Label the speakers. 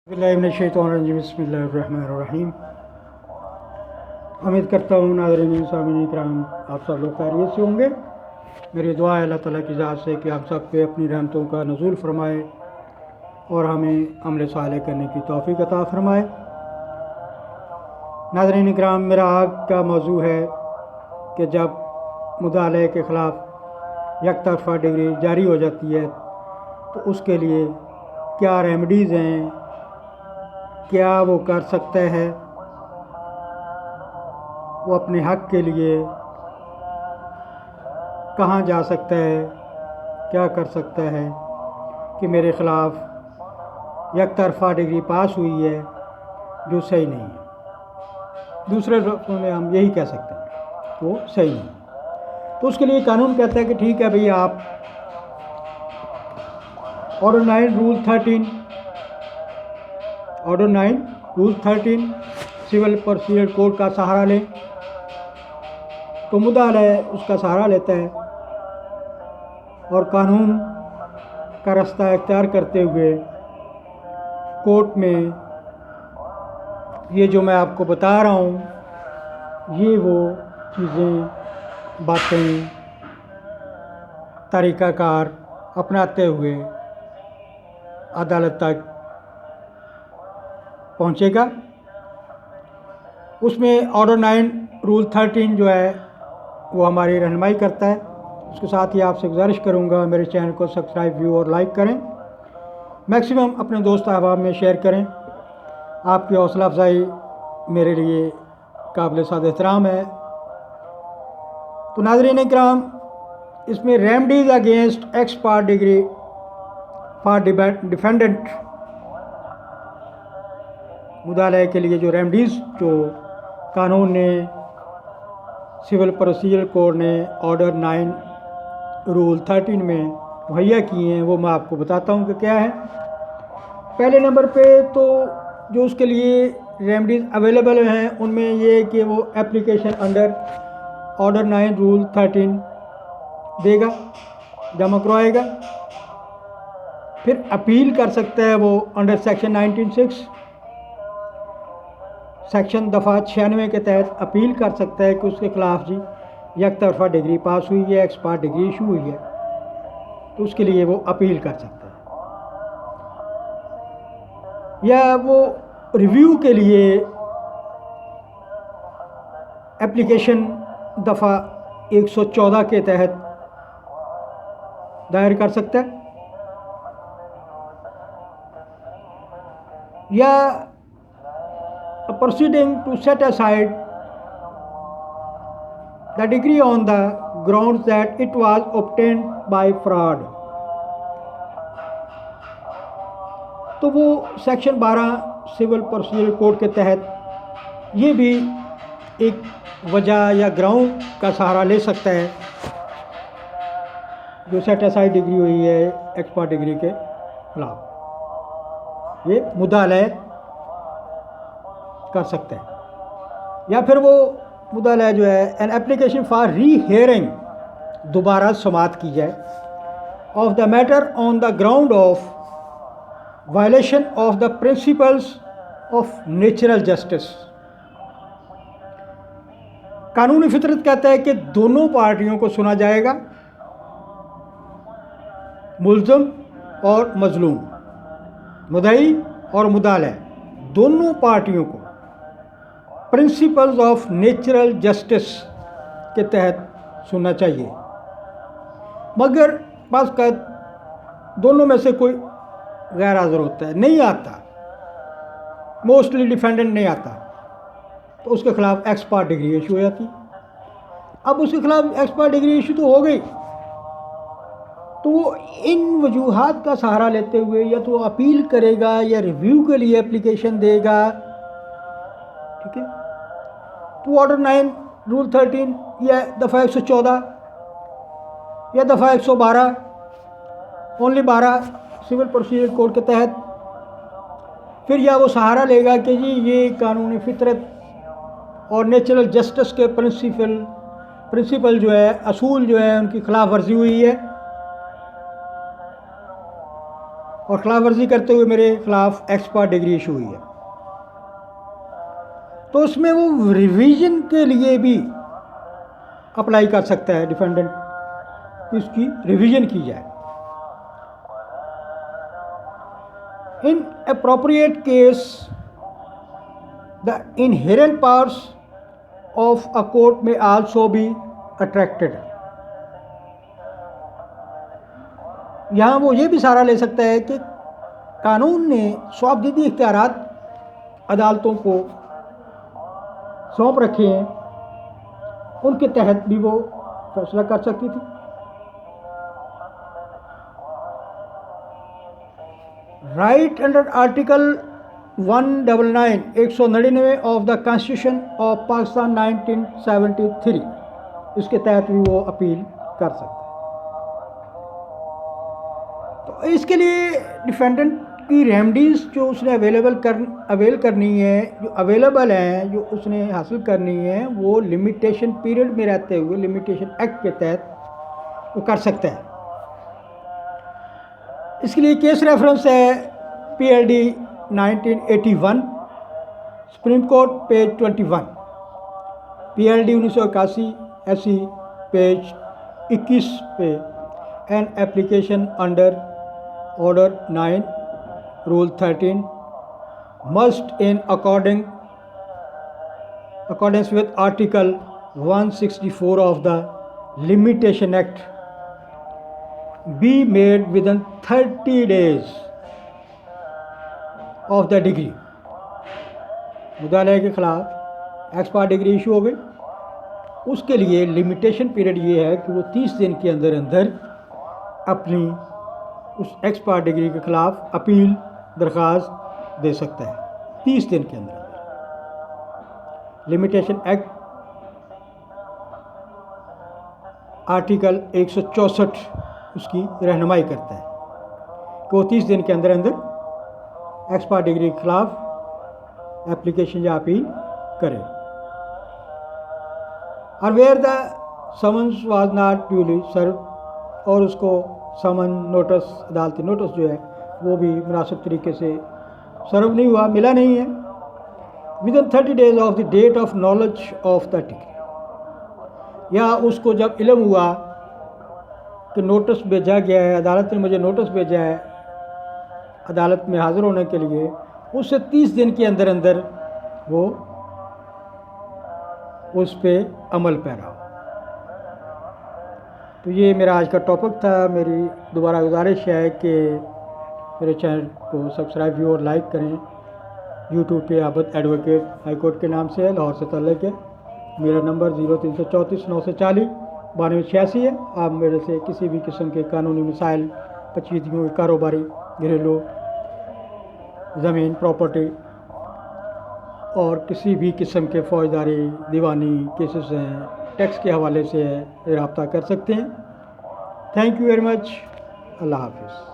Speaker 1: बिस्मिल्लाहिर्रहमानिर्रहीम। उम्मीद करता हूँ नाज़रीन सामीन इकराम आप सब लोग खैरियत से होंगे। मेरी दुआ है अल्लाह ताला की ज़ात से कि आप सब पे अपनी रहमतों का नज़ूल फरमाए और हमें अमल साले करने की तौफ़ीक़ अता फरमाए। नाज़रीन इकराम, मेरा आज का मौजू है कि जब मुदाले के ख़िलाफ़ यकतरफ़ा डिग्री जारी हो जाती है तो उसके लिए क्या रेमेडीज़ हैं, क्या वो कर सकता है, वो अपने हक़ के लिए कहाँ जा सकता है, क्या कर सकता है कि मेरे ख़िलाफ़ यकतरफ़ा डिग्री पास हुई है जो सही नहीं है। दूसरे लफ्ज़ों में हम यही कह सकते हैं कि वो सही नहीं है। तो उसके लिए कानून कहता है कि ठीक है भाई, आप order 9 rule 13 civil procedure code का सहारा लें। तो मुद्दाअलय उसका सहारा लेता है और कानून का रास्ता इख्तियार करते हुए कोर्ट में ये जो मैं आपको बता रहा हूँ, ये वो चीज़ें, बातें, तरीक़ाकार अपनाते हुए अदालत तक पहुँचेगा। उसमें ऑर्डर 9 रूल 13 जो है वो हमारी रहनुमाई करता है। उसके साथ ही आपसे गुजारिश करूँगा मेरे चैनल को सब्सक्राइब, व्यू और लाइक करें, मैक्सिमम अपने दोस्त अहबाब में शेयर करें। आपकी हौसला अफजाई मेरे लिए काबिल साद एहतराम है। तो नाज़रीन इकराम, इसमें remedies against ex parte decree for defendant, मुदाले के लिए जो रेमेडीज़ जो कानून ने, सिविल प्रोसीजर कोड ने ऑर्डर 9 रूल 13 में मुहैया किए हैं, वो मैं आपको बताता हूँ कि क्या है। पहले नंबर पे तो जो उसके लिए रेमेडीज़ अवेलेबल हैं उनमें ये कि वो एप्लीकेशन अंडर ऑर्डर 9 रूल 13 देगा, जमा करवाएगा। फिर अपील कर सकता है वो अंडर सेक्शन 19(6), सेक्शन दफ़ा 96 के तहत अपील कर सकता है कि उसके ख़िलाफ़ जी यकतरफ़ा डिग्री पास हुई है, एक्स पार्ट डिग्री इशू हुई है, तो उसके लिए वो अपील कर सकता है। या वो रिव्यू के लिए एप्लीकेशन दफ़ा 114 के तहत दायर कर सकता है। या proceeding to set aside the degree on the grounds that it was obtained by fraud, तो वो सेक्शन 12 सिविल प्रोसीजर कोड के तहत ये भी एक वजह या ग्राउंड का सहारा ले सकता है जो सेट असाइड डिग्री हुई है एक्सपर्ट डिग्री के खिलाफ, ये मुद्दाअलय कर सकते हैं। या फिर वो मुद्दाअलय जो है एन एप्लीकेशन फॉर री हियरिंग, दोबारा समाअत की जाए, of the matter on the ground of violation of the principles of natural justice. कानूनी फितरत कहता है कि दोनों पार्टियों को सुना जाएगा, मुल्ज़म और मजलूम, मुद्दई और मुद्दाअलय, दोनों पार्टियों को प्रिंसिपल्स ऑफ नेचुरल जस्टिस के तहत सुनना चाहिए। मगर बाज़ का दोनों में से कोई गैर हाज़िर होता है, नहीं आता, मोस्टली डिफेंडेंट नहीं आता, तो उसके ख़िलाफ़ एक्स पार्ट डिग्री इशू हो जाती। अब उसके ख़िलाफ़ एक्स पार्ट डिग्री इशू तो हो गई, तो वो इन वजूहात का सहारा लेते हुए या तो अपील करेगा या रिव्यू के लिए एप्लीकेशन देगा, ठीक है। तो ऑर्डर 9 रूल 13 या दफ़ा 114 या दफ़ा 112 ओनली 12 सिविल प्रोसीजर कोड के तहत फिर या वो सहारा लेगा कि जी ये कानूनी फितरत और नेचुरल जस्टिस के प्रिंसिपल जो है, असूल जो है, उनकी खिलाफ वर्जी हुई है اور خلاف ورزی کرتے ہوئے میرے خلاف ایکسپرٹ ڈگری ایشو ہوئی ہے، تو اس میں وہ ریویژن کے لیے بھی اپلائی کر سکتا ہے ڈیفینڈنٹ، اس کی ریویژن کی جائے۔ Inappropriate case the inherent parts of a court may also be attracted۔ یہاں وہ یہ بھی سہارا لے سکتا ہے کہ قانون نے سوابدیدی اختیارات عدالتوں کو سونپ رکھے ہیں، ان کے تحت بھی وہ فیصلہ کر سکتی تھی۔ Right under article 199 of the constitution of Pakistan 1973، اس کے تحت بھی وہ اپیل کر سکتا ہے۔ تو اس کے لیے ڈیفینڈنٹ کی ریمیڈیز جو اس نے اویل کرنی ہے، جو اویلیبل ہیں، جو اس نے حاصل کرنی ہے، وہ لمیٹیشن پیریڈ میں رہتے ہوئے لمیٹیشن ایکٹ کے تحت وہ کر سکتا ہے۔ اس کے لیے کیس ریفرنس ہے PLD 1981، supreme court page 21، PLD 1981 SC page 21 پہ، an application under order 9 rule 13 must in accordance with article 164 of the limitation act be made within 30 days of the degree۔ مدعا کے خلاف ایکسپرٹ ڈگری ایشو ہو گئی، اس کے لیے limitation period یہ ہے کہ وہ 30 دن کے اندر اندر اپنی اس ایکسپرٹ ڈگری کے خلاف اپیل درخواست دے سکتا ہے، 30 دن کے اندر۔ لمیٹیشن ایکٹ آرٹیکل 164 اس کی رہنمائی کرتا ہے کہ وہ 30 دن کے اندر اندر ایکسپرٹ ڈگری کے خلاف ایپلیکیشن یا اپیل کرے۔ اور where the summons was not duly serve, اور اس کو سمن نوٹس، عدالتی نوٹس جو ہے وہ بھی مناسب طریقے سے سرو نہیں ہوا، ملا نہیں ہے، ودن 30 days of the debt of knowledge of the degree, یا اس کو جب علم ہوا کہ نوٹس بھیجا گیا ہے، عدالت نے مجھے نوٹس بھیجا ہے عدالت میں حاضر ہونے کے لیے، اس سے 30 دن کے اندر اندر وہ اس پہ عمل پیرا ہو۔ تو یہ میرا آج کا ٹاپک تھا۔ میری دوبارہ گزارش ہے کہ میرے چینل کو سبسکرائب بھی اور لائک کریں۔ یوٹیوب پہ عابد ایڈوکیٹ ہائی کورٹ کے نام سے ہے، لاہور سے تعلق ہے۔ میرا نمبر 0334 940 9286 ہے۔ آپ میرے سے کسی بھی قسم کے قانونی مسائل، پیچیدگیوں، کاروباری، گھریلو، زمین، پراپرٹی اور کسی بھی قسم کے فوجداری، دیوانی کیسز ہیں، ٹیکس کے حوالے سے رابطہ کر سکتے ہیں۔ Thank you very much. اللہ حافظ۔